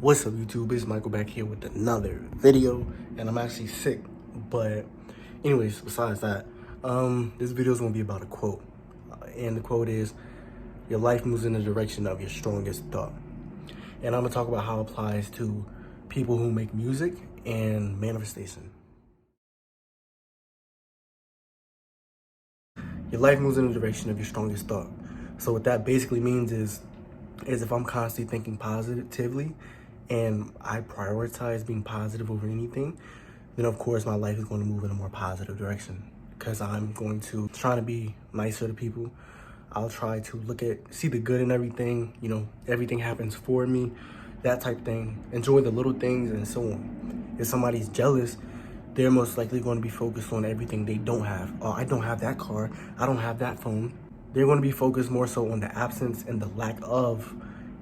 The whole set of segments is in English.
What's up, YouTube? It's Michael back here with another video, and I'm actually sick. But anyways, besides that, this video is gonna be about a quote, and the quote is, "Your life moves in the direction of your strongest thought." And I'm gonna talk about how it applies to people who make music and manifestation. Your life moves in the direction of your strongest thought. So what that basically means is if I'm constantly thinking positively and I prioritize being positive over anything, then of course my life is going to move in a more positive direction, because I'm going to try to be nicer to people. I'll try to see the good in everything, everything happens for me, that type thing. Enjoy the little things and so on. If somebody's jealous, they're most likely going to be focused on everything they don't have. Oh, I don't have that car, I don't have that phone. They're going to be focused more so on the absence and the lack of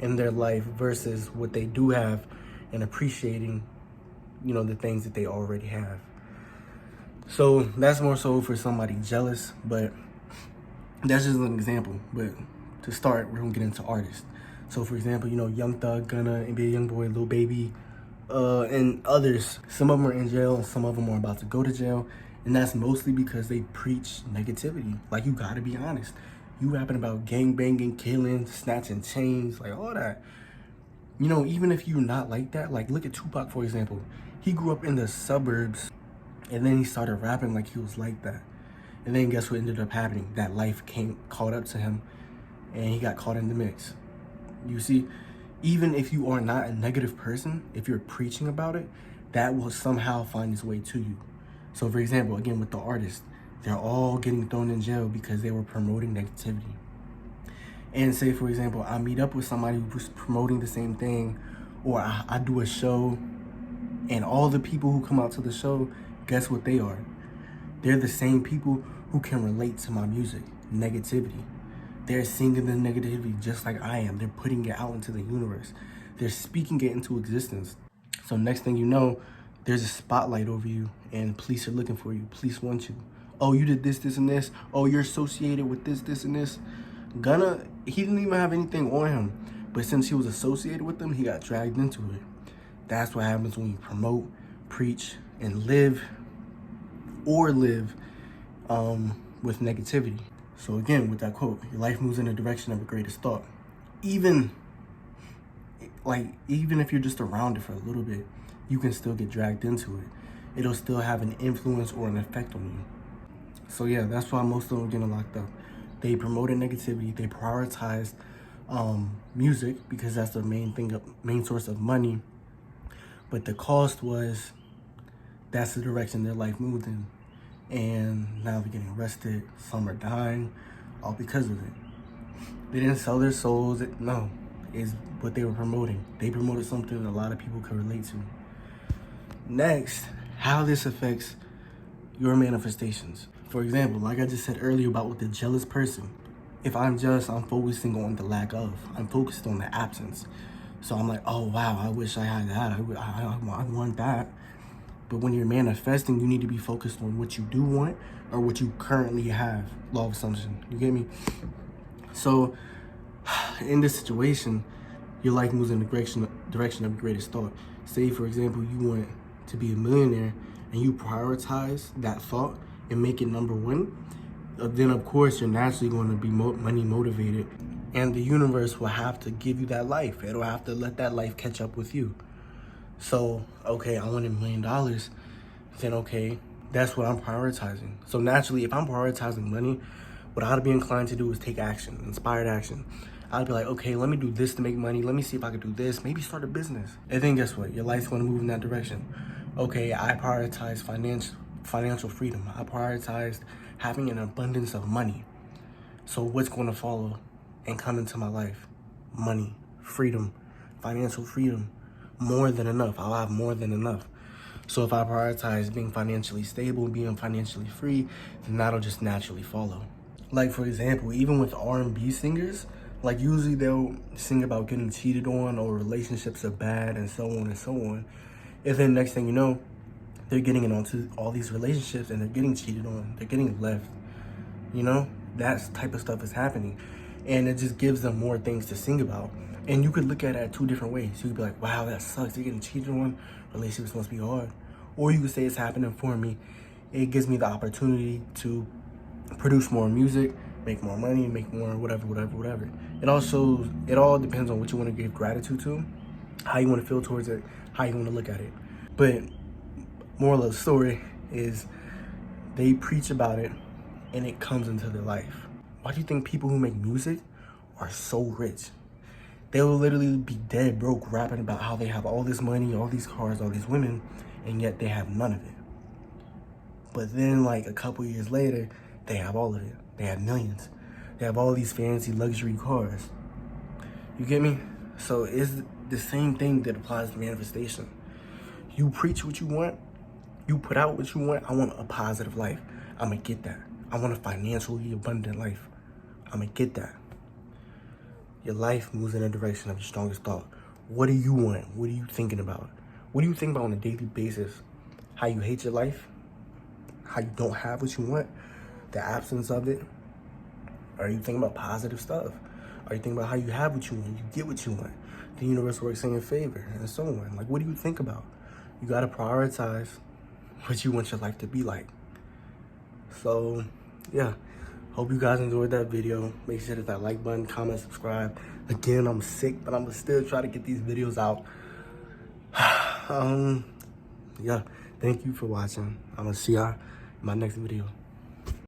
in their life versus what they do have and appreciating, the things that they already have. So that's more so for somebody jealous, but that's just an example. But to start, we're going to get into artists. So for example, Young Thug, Gunna, NBA Youngboy, Lil Baby, and others. Some of them are in jail and some of them are about to go to jail. And that's mostly because they preach negativity. Like, you gotta be honest. You rapping about gang banging, killing, snatching chains, like all that. Even if you're not like that, like look at Tupac, for example. He grew up in the suburbs and then he started rapping like he was like that. And then guess what ended up happening? That life caught up to him and he got caught in the mix. You see, even if you are not a negative person, if you're preaching about it, that will somehow find its way to you. So for example, again, with the artists, they're all getting thrown in jail because they were promoting negativity. And say, for example, I meet up with somebody who's promoting the same thing, or I do a show, and all the people who come out to the show, guess what they are? They're the same people who can relate to my music, negativity. They're singing the negativity just like I am. They're putting it out into the universe. They're speaking it into existence. So next thing you know, there's a spotlight over you and police are looking for you. Police want you. Oh, you did this, this, and this. Oh, you're associated with this, this, and this. Gunna, he didn't even have anything on him. But since he was associated with them, he got dragged into it. That's what happens when you promote, preach, and live with negativity. So again, with that quote, your life moves in the direction of your greatest thought. Even if you're just around it for a little bit, you can still get dragged into it. It'll still have an influence or an effect on you. So yeah, that's why most of them are getting locked up. They promoted negativity. They prioritized music because that's their main source of money. But the cost was that's the direction their life moved in. And now they're getting arrested. Some are dying, all because of it. They didn't sell their souls. No, it's what they were promoting. They promoted something that a lot of people could relate to. Next, how this affects your manifestations. For example, like I just said earlier about with the jealous person, if I'm jealous, I'm focusing on the lack of. I'm focused on the absence. So I'm like, oh wow, I wish I had that. I want that. But when you're manifesting, you need to be focused on what you do want or what you currently have. Law of assumption. You get me? So in this situation, your life moves in the direction of your greatest thought. Say, for example, you want to be a millionaire and you prioritize that thought and make it number one, then of course you're naturally going to be money motivated, and the universe will have to give you that life. It'll have to let that life catch up with you. So, okay, I want $1 million, then okay, that's what I'm prioritizing. So naturally, if I'm prioritizing money, what I'd be inclined to do is take action, inspired action. I'd be like, okay, let me do this to make money. Let me see if I could do this. Maybe start a business. And then guess what? Your life's going to move in that direction. Okay, I prioritize financial freedom. I prioritized having an abundance of money. So what's going to follow and come into my life? Money, freedom, financial freedom, more than enough. I'll have more than enough. So if I prioritize being financially stable, being financially free, then that'll just naturally follow. Like, for example, even with R&B singers, like usually they'll sing about getting cheated on or relationships are bad and so on and so on. And then next thing you know, they're getting into all these relationships and they're getting cheated on. They're getting left. That type of stuff is happening. And it just gives them more things to sing about. And you could look at it two different ways. You could be like, wow, that sucks. You're getting cheated on. Relationships must be hard. Or you could say it's happening for me. It gives me the opportunity to produce more music, make more money, make more whatever. It all depends on what you want to give gratitude to, how you want to feel towards it, how you want to look at it. But moral of the story is they preach about it and it comes into their life. Why do you think people who make music are so rich? They will literally be dead broke rapping about how they have all this money, all these cars, all these women, and yet they have none of it. But then like a couple years later, they have all of it. They have millions. They have all these fancy luxury cars. You get me? So it's the same thing that applies to manifestation. You preach what you want. You put out what you want. I want a positive life. I'm gonna get that. I want a financially abundant life. I'm gonna get that. Your life moves in the direction of your strongest thought. What do you want? What are you thinking about? What do you think about on a daily basis? How you hate your life? How you don't have what you want? The absence of it? Are you thinking about positive stuff? Are you thinking about how you have what you want? You get what you want. The universe works in your favor and so on. Like, what do you think about? You gotta prioritize what you want your life to be like. So, yeah. Hope you guys enjoyed that video. Make sure to hit that like button, comment, subscribe. Again, I'm sick, but I'm gonna still try to get these videos out. Yeah, thank you for watching. I'm gonna see y'all in my next video.